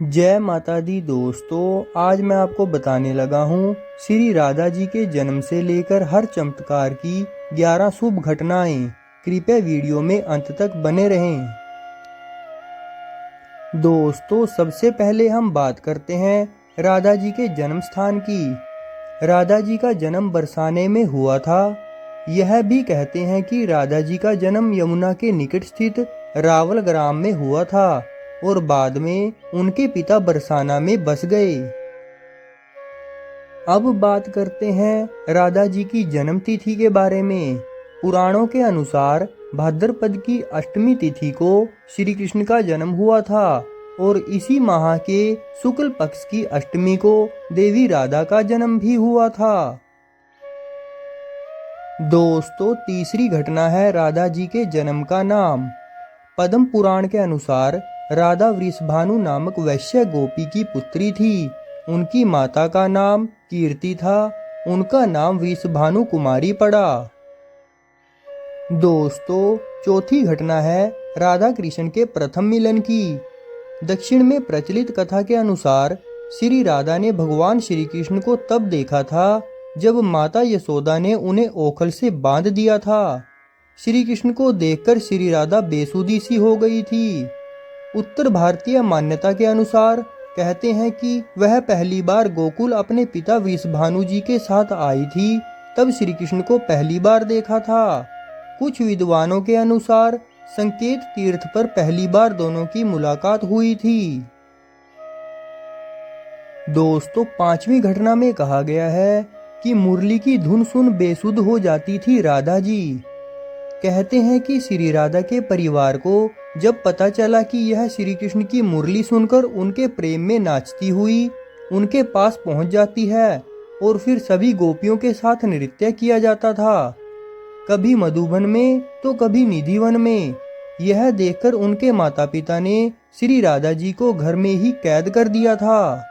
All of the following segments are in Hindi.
जय माता दी दोस्तों, आज मैं आपको बताने लगा हूँ श्री राधा जी के जन्म से लेकर हर चमत्कार की 11 शुभ घटनाएं। कृपया वीडियो में अंत तक बने रहें। दोस्तों, सबसे पहले हम बात करते हैं राधा जी के जन्म स्थान की। राधा जी का जन्म बरसाने में हुआ था। यह भी कहते हैं कि राधा जी का जन्म यमुना के निकट स्थित रावल ग्राम में हुआ था और बाद में उनके पिता बरसाना में बस गए। अब बात करते हैं राधा जी की जन्म तिथि के बारे में। पुराणों के अनुसार भाद्रपद की अष्टमी तिथि को श्री कृष्ण का जन्म हुआ था और इसी माह के शुक्ल पक्ष की अष्टमी को देवी राधा का जन्म भी हुआ था। दोस्तों, तीसरी घटना है राधा जी के जन्म का नाम। पद्म पुराण के अनुसार राधा वृषभानु नामक वैश्य गोपी की पुत्री थी। उनकी माता का नाम कीर्ति था। उनका नाम वृषभानु कुमारी पड़ा। दोस्तों, चौथी घटना है राधा कृष्ण के प्रथम मिलन की। दक्षिण में प्रचलित कथा के अनुसार श्री राधा ने भगवान श्री कृष्ण को तब देखा था जब माता यशोदा ने उन्हें ओखल से बांध दिया था। श्री कृष्ण को देखकर श्री राधा बेसुधी सी हो गई थी। उत्तर भारतीय मान्यता के अनुसार कहते हैं कि वह पहली बार गोकुल अपने पिता वृषभानु जी के साथ आई थी, तब श्री कृष्ण को पहली बार देखा था। कुछ विद्वानों के अनुसार संकेत तीर्थ पर पहली बार दोनों की मुलाकात हुई थी। दोस्तों, पांचवी घटना में कहा गया है कि मुरली की धुन सुन बेसुध हो जाती थी राधा जी। कहते हैं कि श्री राधा के परिवार को जब पता चला कि यह श्री कृष्ण की मुरली सुनकर उनके प्रेम में नाचती हुई उनके पास पहुंच जाती है और फिर सभी गोपियों के साथ नृत्य किया जाता था, कभी मधुबन में तो कभी निधिवन में। यह देखकर उनके माता पिता ने श्री राधा जी को घर में ही कैद कर दिया था।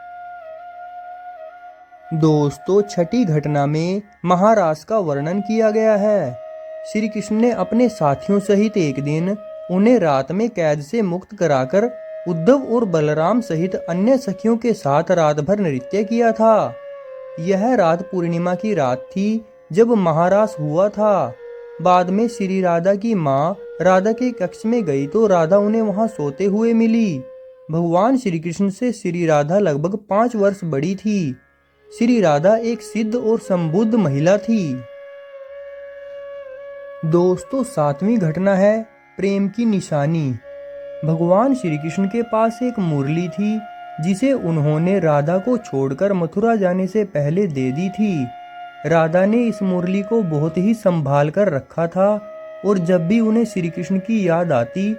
दोस्तों, छठी घटना में महारास का वर्णन किया गया है। श्री कृष्ण ने अपने साथियों सहित एक दिन उन्हें रात में कैद से मुक्त कराकर उद्धव और बलराम सहित अन्य सखियों के साथ रात भर नृत्य किया था। यह रात पूर्णिमा की रात थी जब महारास हुआ था। बाद में श्री राधा की माँ राधा के कक्ष में गई तो राधा उन्हें वहां सोते हुए मिली। भगवान श्री कृष्ण से श्री राधा लगभग 5 वर्ष बड़ी थी। श्री राधा एक सिद्ध और संबुद्ध महिला थी। दोस्तों, सातवीं घटना है प्रेम की निशानी। भगवान श्री कृष्ण के पास एक मुरली थी जिसे उन्होंने राधा को छोड़कर मथुरा जाने से पहले दे दी थी। राधा ने इस मुरली को बहुत ही संभाल कर रखा था और जब भी उन्हें श्री कृष्ण की याद आती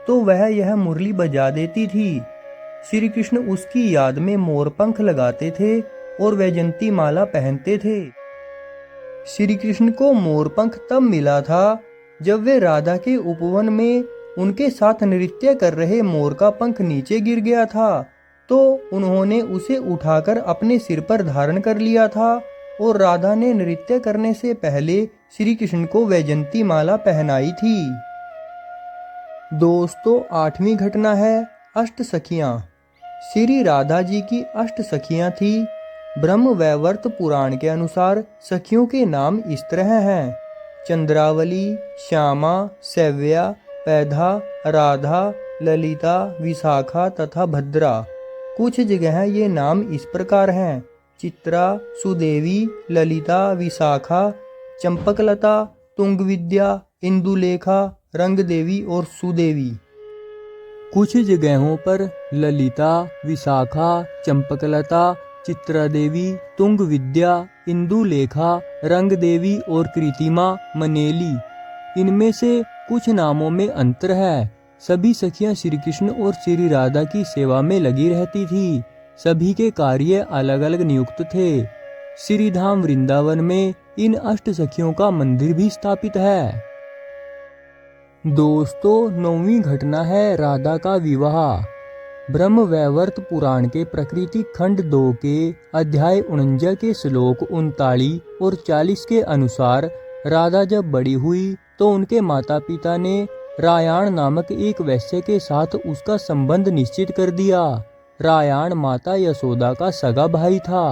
तो वह यह मुरली बजा देती थी। श्री कृष्ण उसकी याद में मोरपंख लगाते थे और वैजंती माला पहनते थे। श्री कृष्ण को मोरपंख तब मिला था जब वे राधा के उपवन में उनके साथ नृत्य कर रहे मोर का पंख नीचे गिर गया था, तो उन्होंने उसे उठाकर अपने सिर पर धारण कर लिया था और राधा ने नृत्य करने से पहले श्री कृष्ण को वैजंती माला पहनाई थी। दोस्तों, आठवीं घटना है अष्ट सखियां। श्री राधा जी की अष्ट सखियां थी। ब्रह्म वैवर्त पुराण के अनुसार सखियों के नाम इस तरह हैं: चंद्रावली, श्यामा, सव्या, पैधा, राधा, ललिता, विशाखा तथा भद्रा। कुछ जगह ये नाम इस प्रकार हैं: चित्रा, सुदेवी, ललिता, विशाखा, चंपकलता, तुंगविद्या, इंदुलेखा, रंगदेवी और सुदेवी। कुछ जगहों पर ललिता, विशाखा, चंपकलता, चित्रा देवी, तुंग विद्या, इंदुलेखा, रंग देवी और कृतिमा मनेली। इनमें से कुछ नामों में अंतर है। सभी सखियां श्री कृष्ण और श्री राधा की सेवा में लगी रहती थी। सभी के कार्य अलग अलग नियुक्त थे। श्री धाम वृंदावन में इन अष्ट सखियों का मंदिर भी स्थापित है। दोस्तों, 9वीं घटना है राधा का विवाह। ब्रह्म वैवर्त पुराण के प्रकृति खंड 2 के अध्याय 49 के श्लोक 39 और 40 के अनुसार राधा जब बड़ी हुई तो उनके माता पिता ने रायाण नामक एक वैश्य के साथ उसका संबंध निश्चित कर दिया। रायाण माता यशोदा का सगा भाई था।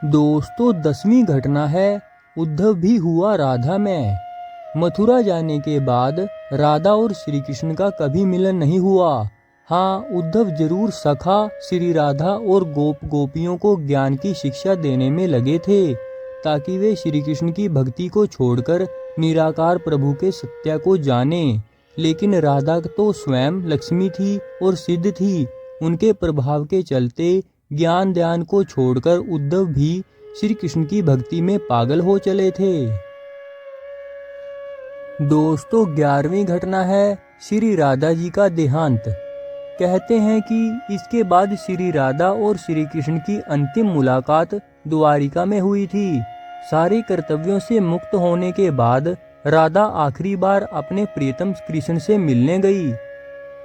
दोस्तों 10वीं घटना है, उद्धव भी हुआ राधा में। मथुरा जाने के बाद राधा और श्री कृष्ण का कभी मिलन नहीं हुआ। हाँ, उद्धव जरूर सखा श्री राधा और गोपियों को ज्ञान की शिक्षा देने में लगे थे, ताकि वे श्री कृष्ण की भक्ति को छोड़कर निराकार प्रभु के सत्य को जाने। लेकिन राधा तो स्वयं लक्ष्मी थी और सिद्ध थी। उनके प्रभाव के चलते ज्ञान ध्यान को छोड़कर उद्धव भी श्री कृष्ण की भक्ति में पागल हो चले थे। दोस्तों 11वीं घटना है, श्री राधा जी का देहांत। कहते हैं कि इसके बाद श्री राधा और श्री कृष्ण की अंतिम मुलाकात द्वारिका में हुई थी। सारे कर्तव्यों से मुक्त होने के बाद राधा आखिरी बार अपने प्रियतम कृष्ण से मिलने गई।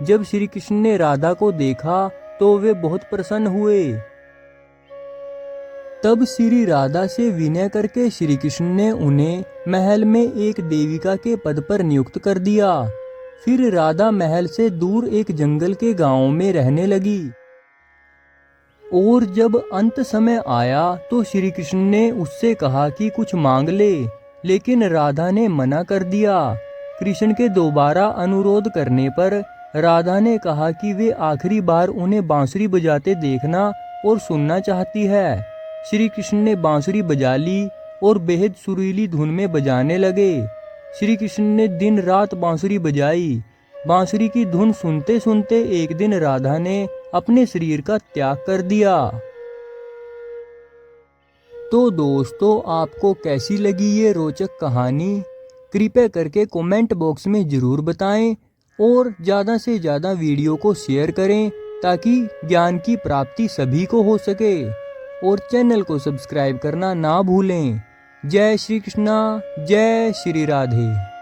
जब श्री कृष्ण ने राधा को देखा तो वे बहुत प्रसन्न हुए। तब श्री राधा से विनय करके श्री कृष्ण ने उन्हें महल में एक देविका के पद पर नियुक्त कर दिया। फिर राधा महल से दूर एक जंगल के गांव में रहने लगी। और जब अंत समय आया तो श्री कृष्ण ने उससे कहा कि कुछ मांग ले, लेकिन राधा ने मना कर दिया। कृष्ण के दोबारा अनुरोध करने पर राधा ने कहा कि वे आखिरी बार उन्हें बांसुरी बजाते देखना और सुनना चाहती है। श्री कृष्ण ने बांसुरी बजा ली और बेहद सुरीली धुन में बजाने लगे। श्री कृष्ण ने दिन रात बांसुरी बजाई। बांसुरी की धुन सुनते सुनते एक दिन राधा ने अपने शरीर का त्याग कर दिया। तो दोस्तों, आपको कैसी लगी ये रोचक कहानी? कृपया करके कमेंट बॉक्स में जरूर बताएं और ज़्यादा से ज़्यादा वीडियो को शेयर करें, ताकि ज्ञान की प्राप्ति सभी को हो सके। और चैनल को सब्सक्राइब करना ना भूलें। जय श्री कृष्णा, जय श्री राधे।